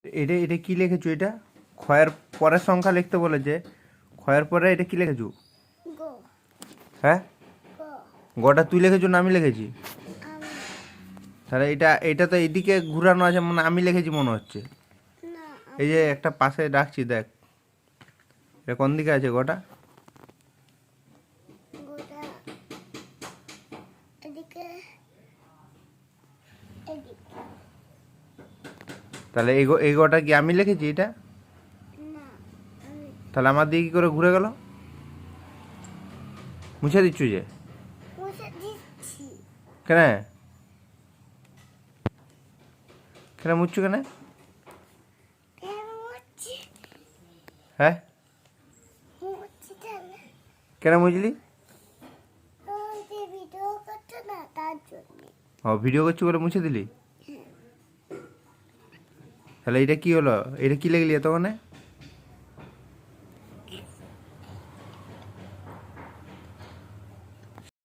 এটা এটা কি লিখেছো? এটা ক্ষয়ের পরের সংখ্যা লিখতে বলেছে, ক্ষয়ের পরে এটা কি লিখেছো? গো হ্যাঁ, গো গটা তুই লিখেছো না আমি লিখেছি? আমি তাহলে এটা এটা তো এইদিকে ঘুরানো আছে, মানে আমি লিখেছি মনে হচ্ছে। না এই যে একটা পাশে রাখছি, দেখ এটা কোন দিকে আছে গটা? গোটা এদিকে এদিকে তাহলে এই গটা কি আমি লিখেছি এটা? না আমি তাহলে আমার দিকে কি করে ঘুরে গেল? মুছে দিচ্ছু যে? মুছে দিচ্ছি। কেন কেন মুছছু কেন? মুছছি হ্যাঁ, মুছছি তাহলে কেন মুছলি? ওই যে ভিডিও করছো না তার জন্য। ও, ভিডিও করছি বলে মুছে দিলি? তাহলে এটা কি হলো? এটা কি লিখলি এতক্ষণে?